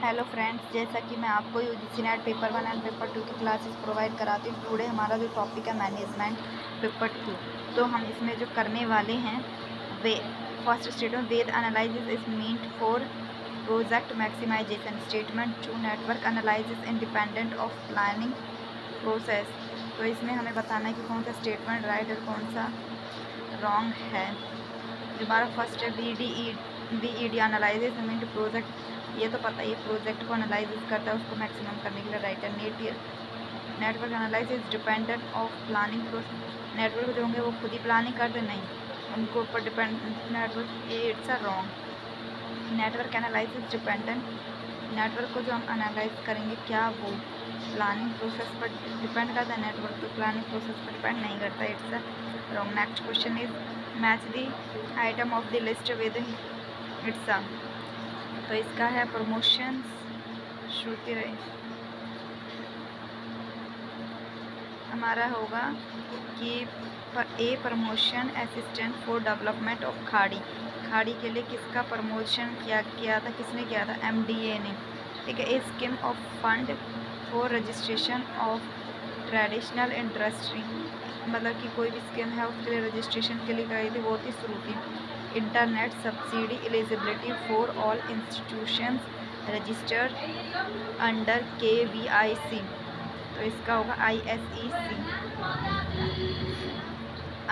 Hello friends, जैसा कि मैं आपको UGC net paper 1 and paper 2 की क्लासेस प्रोवाइड कराती हूँ। टुडे हमारा जो टॉपिक है मैनेजमेंट पेपर 2, तो हम इसमें जो करने वाले हैं वे फर्स्ट स्टेटमेंट वेद analysis is meant for project maximization. Statement 2 network analysis independent of planning process. तो इसमें हमें बताना है कि कौन सा स्टेटमेंट राइट और कौन सा रॉन्ग है। जो हमारा फर्स्ट है BED एनालिसिस मीन्ट प्रोजेक्ट, ये तो पता ही है, प्रोजेक्ट को एनालिसिस करता है उसको मैक्सिमम करने के लिए राइट है। Network analysis dependent of planning process. Network जो होंगे वो खुद ही प्लानिंग करते नहीं, उनको ऊपर डिपेंड नेटवर्क, ये it's a wrong. Network analysis dependent, network को जो हम एनालाइज करेंगे क्या वो प्लानिंग प्रोसेस पर डिपेंड करता है? नेटवर्क तो प्लानिंग प्रोसेस पर डिपेंड नहीं करता, it's a wrong. Next question is match the item of the list with its a, तो इसका है प्रमोशंस। श्रुति रहे हमारा होगा कि a promotion assistant for development of Khadi. Khadi के लिए किसका प्रमोशन किया था, किसने किया था? MDA ने। ठीक है। A scheme of fund for registration of traditional industry, मतलब कि कोई भी स्कीम है उसके लिए रजिस्ट्रेशन के लिए गई थी, वो थी Shruti. Internet subsidy eligibility for all institutions registered under KVIC, तो इसका होगा ISEC।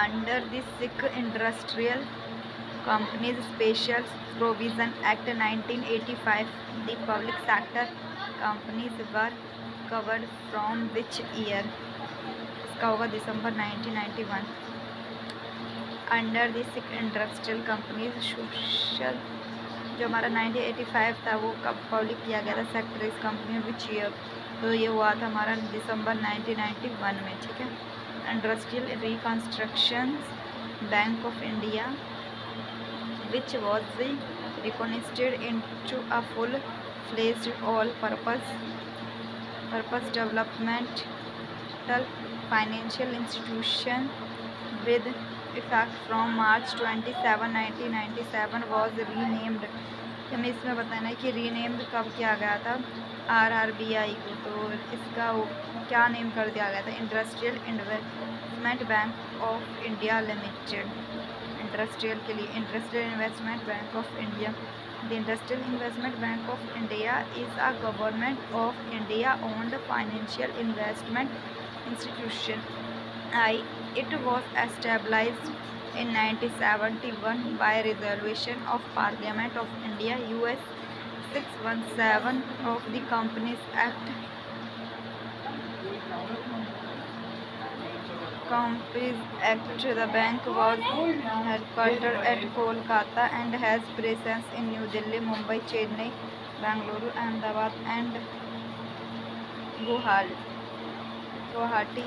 Under the sick industrial companies special provision act 1985, the public sector companies were covered from which year? इसका होगा दिसंबर 1991। Under the sick industrial companies social, जो हमारा 1985 था वो कब पब्लिक किया गया था सेक्टरीज कंपनी विच ईयर? तो ये हुआ था हमारा दिसंबर 1991 में। ठीक है। Industrial reconstruction bank of India which was reconstituted into a full fledged all purpose developmental financial institution with effect from March 27, 1997 was renamed। हमें इसमें बताना है कि रीनेम्ड कब किया गया था RRBI को, तो इसका क्या नेम कर दिया गया था? Industrial investment bank of India limited. Industrial के लिए industrial investment bank of India. The industrial investment bank of India is a government of India owned financial investment institution। It was established in 1971 by resolution of Parliament of India US 617 of the Companies Act। The bank was headquartered at Kolkata and has presence in New Delhi, Mumbai, Chennai, Bangalore, Ahmedabad and Guwahati।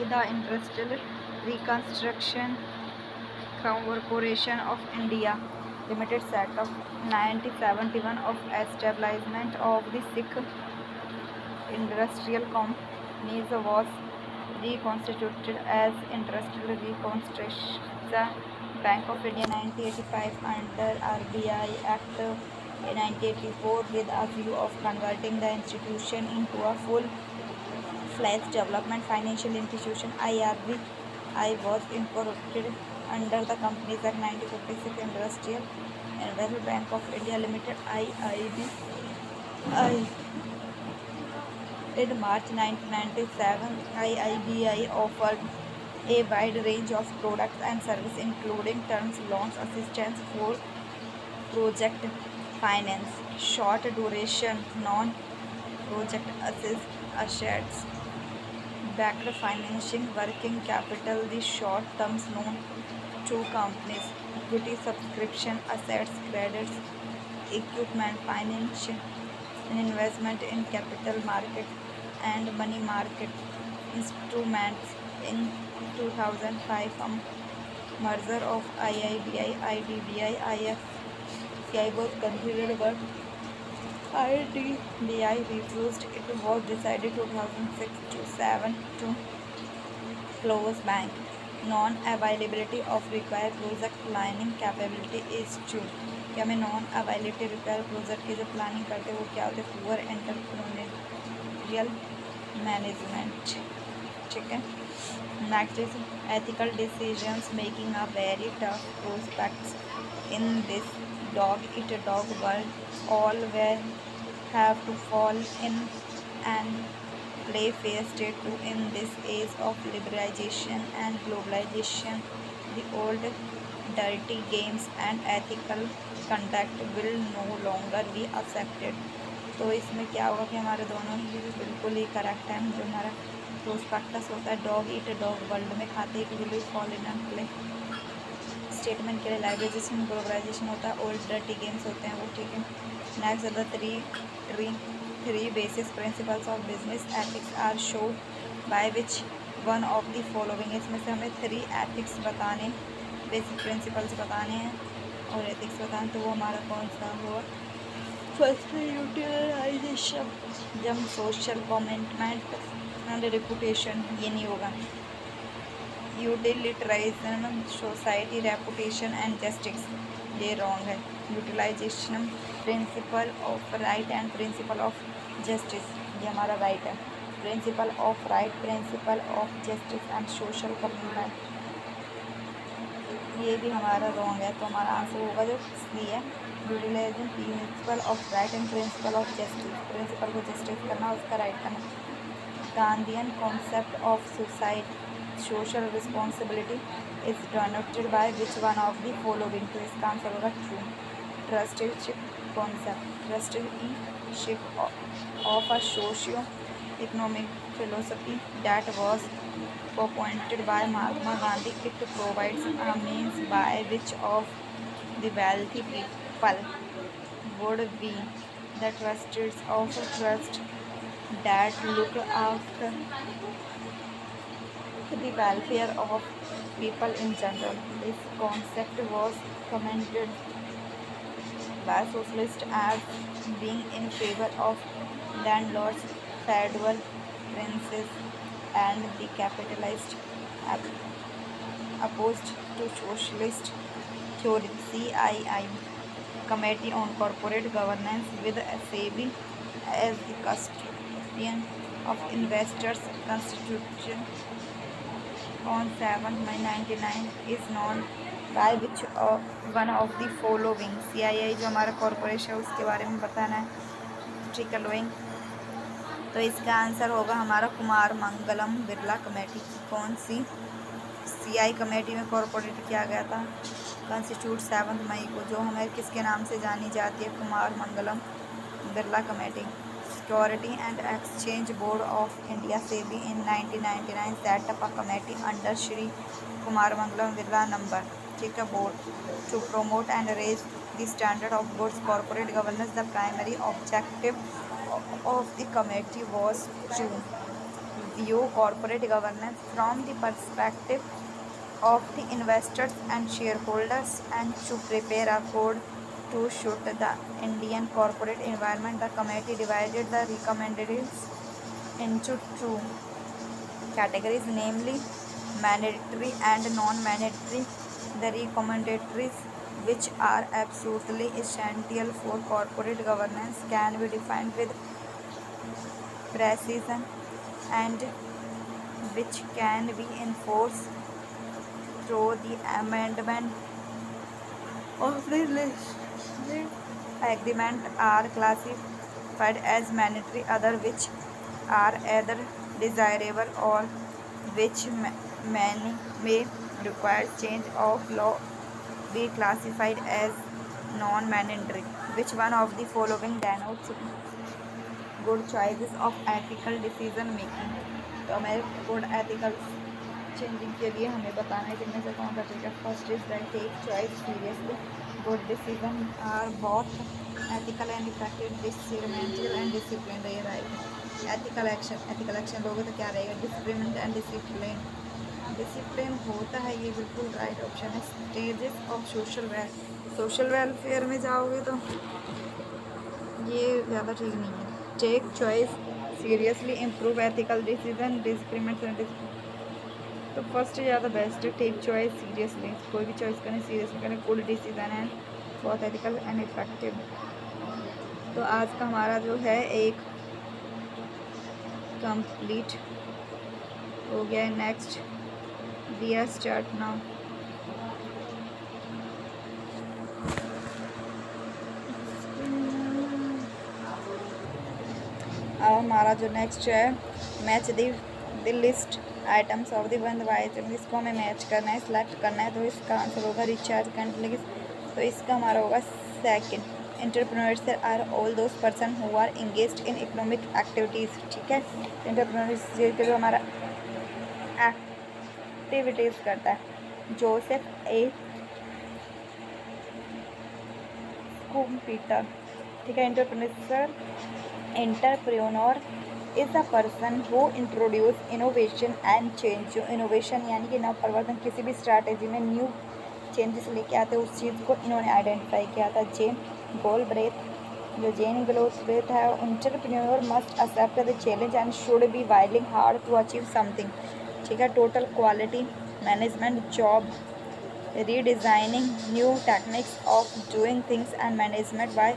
The Industrial Reconstruction Corporation of India Limited set of 1971 of establishment of the Sikh industrial companies was reconstituted as Industrial Reconstruction Bank of India 1985 under RBI Act 1984 with a view of converting the institution into a full-fledged development financial institution. IRBI was incorporated under the Companies Act 1956 Industrial Investment Bank of India Limited IIBI। In March 1997, IIBI offered a wide range of products and services including terms loans, assistance for project finance, short duration non-project assets backed financing, working capital, the short terms loan to companies, equity subscription, assets, credits, equipment finance, and investment in capital market and money market instruments. In 2005, a merger of IIBI, IDBI, IFCI was considered, but IDBI refused. It was decided 2006-7 to close bank। Non-availability of required project planning capability is true। क्या में non अवेलेटिव repair project के जो planning करते हैं वो क्या होते हैं, पुअर एंटरप्रेन्योरियल मैनेजमेंट। ठीक है। Next is ethical decisions making a very tough prospects in this dog eat dog world all will have to fall in and play fair state to in this age of liberalization and globalization. The old dirty games and ethical conduct will no longer be accepted. तो इसमें क्या होगा कि हमारे दोनों ही बिल्कुल ही correct है। जो हमारा प्रोस्पेक्टस होता है डॉग ईट डॉग वर्ल्ड में खाते he will fall in and play statement के लिए लाइब्रेजेशन ग्लोबलाइजेशन होता है, ओल्ड डर्टी गेम्स होते हैं वो। ठीक है। नेक्स्ट है the three basis principles of business ethics are show by which one of the following. इसमें से हमें 3 एथिक्स बताने, बेसिक प्रिंसिपल्स बताने हैं और एथिक्स बताने, तो वो हमारा कौन सा हुआ। फर्स्ट यूटिलाइजेशन, जब सोशल कमिटमेंट एंड रेपुटेशन, ये नहीं होगा। Utilitarian society reputation and justice, ये रॉन्ग है। Utilization principle of right and principle of justice, ये हमारा राइट है। Principle of right, principle of justice and social commitment, ये भी हमारा रॉन्ग है। तो हमारा आंसर होगा जो सी है। Utilization principle of right and principle of justice, principle को जस्टिस करना, उसका राइट करना। Gandhian concept of society social responsibility is donated by which one of the following, तो इसका आंसर होगा true. Trusteeship concept, trusteeship of a socio economic philosophy that was appointed by Mahatma Gandhi. It provides a means by which of the wealthy people would be the trustees of a trust that look after the welfare of people in general. This concept was commented by socialists as being in favor of landlords, federal princes, and the capitalist, opposed to socialist theory. CII Committee on Corporate Governance with SEBI as the custodian of investors' constitution on 7th May 1999 is known by which one of the following। CII जो हमारा corporation है उसके बारे में बताना है। ठीक है लोइंग, तो इसका आंसर होगा हमारा कुमार मंगलम बिरला कमेटी। कौन सी CI कमेटी में कॉरपोरेट किया गया था, कॉन्स्टिट्यूट 7 मई को, जो हमें किसके नाम से जानी जाती है, Kumar Mangalam Birla committee. Security and exchange board of India SEBI in 1999 set up a committee under Shri Kumar Mangalam Birla number, ठीक है, board to promote and raise the standard of goods corporate governance. The primary objective of the committee was to view corporate governance from the perspective of the investors and shareholders and to prepare a code to suit the Indian corporate environment. The committee divided the recommendations into 2 categories, namely mandatory and non-mandatory. The recommendations, which are absolutely essential for corporate governance, can be defined with precision and which can be enforced through the amendment of the agreement, are classified as mandatory, other which are either desirable or which may require change of law, be classified as non-mandatory. Which one of the following denotes good choices of ethical decision making? तो हमें good ethical changing के लिए हमें बताना है जिनमें से कौन सा ठीक है। First is that take choice seriously, good decision are both ethical and effective, डिसिप्लिनमेंटल एंड डिसिप्लिन, ये राइट। एथिकल एक्शन लोगों तो क्या रहेगा, डिसिप्लिन एंड डिसिप्लिन, डिसिप्लिन होता है, ये बिल्कुल राइट ऑप्शन है। स्टेजेस ऑफ सोशल वेलफेयर में जाओगे तो ये ज़्यादा ठीक नहीं है। Take choice seriously, improve ethical decision, discriminate and तो फर्स्ट ज़्यादा बेस्ट है। टेक चॉइस सीरियसली, कोई भी चॉइस करें सीरियसली करें, गुड डिसीजन है बहुत एथिकल एंड इफेक्टिव। तो आज का हमारा जो है एक कंप्लीट हो गया है। नेक्स्ट दिया स्टार्ट नाउ। अब हमारा जो नेक्स्ट है match the list items of the one item, इसको हमें मैच करना है, सिलेक्ट करना है। तो इसका आंसर होगा रिचार्ज कंट्री। तो इसका हमारा होगा second. Entrepreneurs are all those person who are engaged in economic activities. ठीक है, एंटरप्रेन्योर्स के जो हमारा एक्टिविटीज़ करता है। Joseph A Schumpeter. ठीक है, entrepreneur is a person who introduce innovation and change. जो इनोवेशन यानी कि नव परिवर्तन, किसी भी स्ट्रैटेजी में न्यू चेंजेस लेके आते हैं, उस चीज़ को इन्होंने आइडेंटिफाई किया था। जेन गोलब्रेथ, जो जेन गोलब्रेथ है, entrepreneur must accept the challenge and should be willing hard to achieve something. ठीक है, total quality management job redesigning new techniques of doing things and management by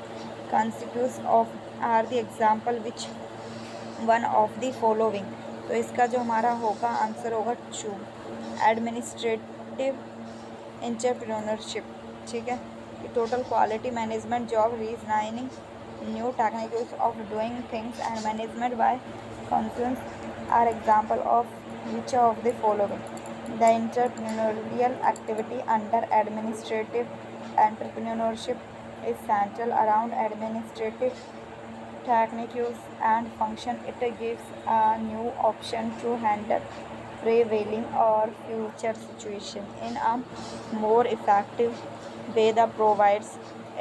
consequence of are the example which one of the following। तो इसका जो हमारा होगा answer होगा to. Administrative entrepreneurship. ठीक है, total quality management job redesigning new techniques of doing things and management by consequence are example of which of the following। The entrepreneurial activity under administrative entrepreneurship is centered around administrative techniques and function. It gives a new option to handle prevailing or future situation in a more effective way that provides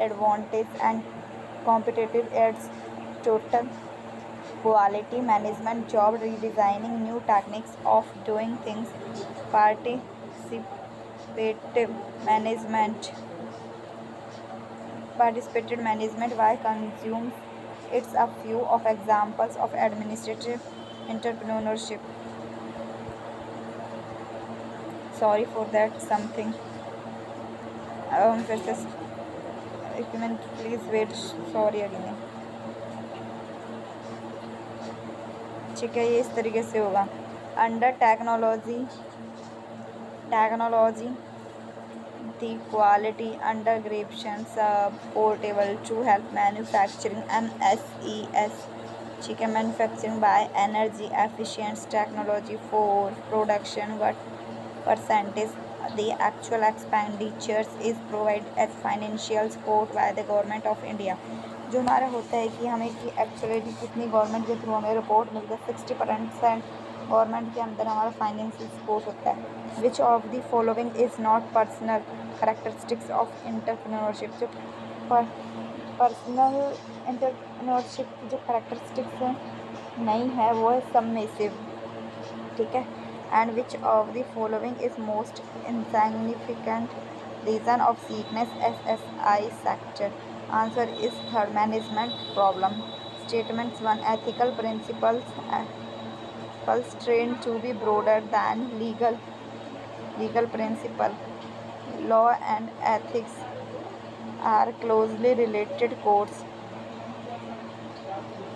advantage and competitive edge. Total quality management job redesigning new techniques of doing things. Participated management by consumes. It's a few of examples of administrative entrepreneurship. Sorry for that something. फिर से एक minute please wait, sorry again. ठीक है, ये इस तरीके से होगा। Under technology the quality under ग्रेप्शन portable to help manufacturing MESES। ठीक है, manufacturing by energy efficient technology for production. What percentage the actual expenditures is provide as financial support by the government of India. जो हमारा होता है कि हमें कि एक्चुअली कितनी गवर्नमेंट के थ्रू हमें रिपोर्ट मिलता है, 60% गवर्नमेंट के अंदर हमारा फाइनेंशियल सपोर्ट होता है। विच of the following is not personal characteristics of entrepreneurship. जो पर्सनल एंटरप्रेन्योरशिप की जो करेक्टरिस्टिक्स नहीं है वो है सब में से। ठीक है, and which of the following is most insignificant reason of sickness SSI sector. Answer is third, management problem. Statements 1 ethical principles trained to be broader than legal principle. Law and ethics are closely related codes।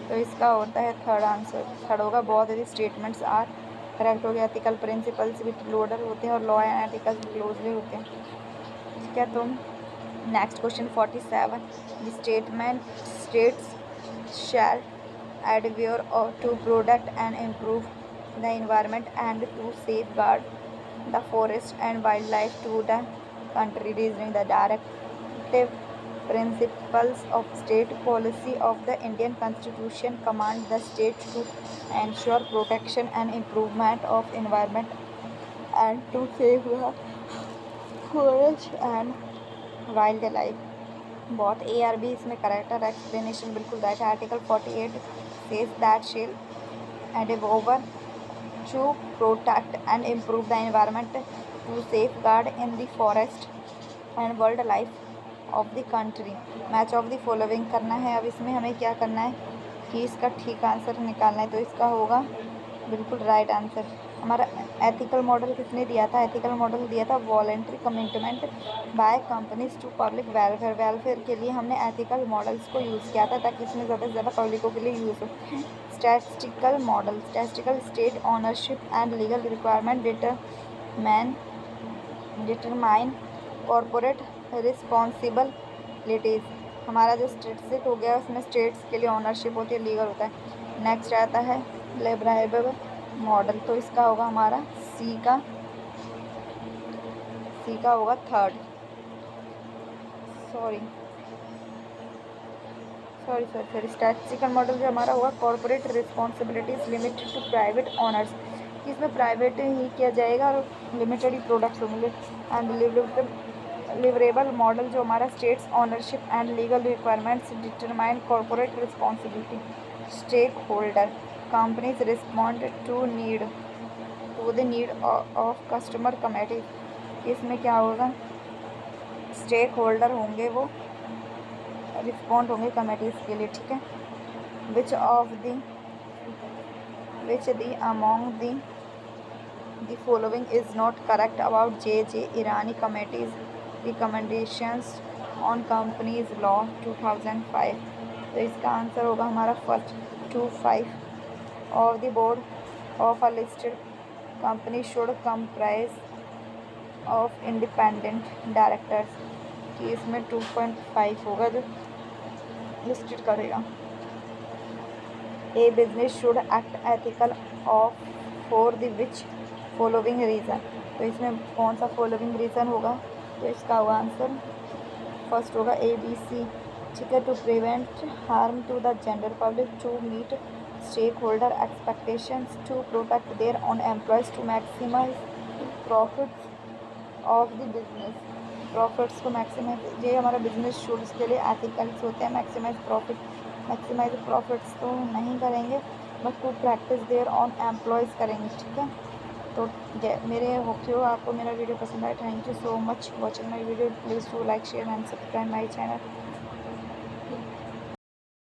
तो इसका होता है third answer. Third होगा बहुत सारी statements are correct हो गया। Ethical principles भी लोडर होते हैं और लॉ एंड एथिकल क्लोजली होते हैं। ठीक है, तो next question 47। The statement states shall adhere to protect and improve the environment and to safeguard the forest and wildlife to the country. Reasoning the directive principles of state policy of the Indian Constitution command the state to ensure protection and improvement of environment and to save the forest and wildlife। बहुत ARB इसमें correct है। Explanation बिल्कुल right है। Article 48 says that shall endeavor to protect and improve the environment to safeguard in the forest and wildlife of the country। Match of the following करना है। अब इसमें हमें क्या करना है कि इसका ठीक आंसर निकालना है। तो इसका होगा बिल्कुल राइट आंसर। हमारा एथिकल मॉडल किसने दिया था? एथिकल मॉडल दिया था voluntary commitment by companies to public welfare. Welfare के लिए हमने एथिकल मॉडल्स को यूज़ किया था ताकि इसमें ज़्यादा से ज़्यादा पब्लिकों के लिए यूज़ हो। Statistical model, statistical state ownership and legal requirement determine corporate responsibilities. हमारा जो स्टेटिस्टिक हो गया उसमें स्टेट्स के लिए ओनरशिप होती है, लीगल होता है। नेक्स्ट आता है लेब्राइबल मॉडल, तो इसका होगा हमारा सी का होगा थर्ड। सॉरी स्टैटिस्टिकल मॉडल जो हमारा होगा corporate responsibilities limited to private owners, इसमें प्राइवेट ही किया जाएगा और लिमिटेड ही प्रोडक्ट्स होंगे। एंड लिवरेबल मॉडल जो हमारा states ownership and legal requirements determine corporate responsibility. Stake holder companies respond to the need of customer committee, इसमें क्या होगा? स्टेक होल्डर होंगे वो रिस्पॉन्ड होंगे कमेटीज़ के लिए, ठीक है। Which the among the following is not correct about J Irani committees recommendations on companies law 2005। तो इसका आंसर होगा हमारा first 25 of the board of a listed company should comprise of independent directors, कि इसमें 2.5 होगा जो लिस्टेड करेगा। A business should act ethical of for the which following reason, तो इसमें कौन सा फॉलोइंग रीज़न होगा? तो इसका होगा आंसर फर्स्ट होगा ABC, ठीक है। To prevent harm to the general public, to meet stake holder expectations, to protect their own employees, to maximise profits of the business, profits को मैक्सिमाइज, ये हमारा बिजनेस शुड्स के लिए एथिकल्स होते हैं। मैक्सिमाइज प्रॉफिट्स तो नहीं करेंगे, but to practice their own employees करेंगे, ठीक है। तो मेरे होप हो आपको मेरा वीडियो पसंद आया। Thank you so much watching my video. Please to like share and subscribe my channel.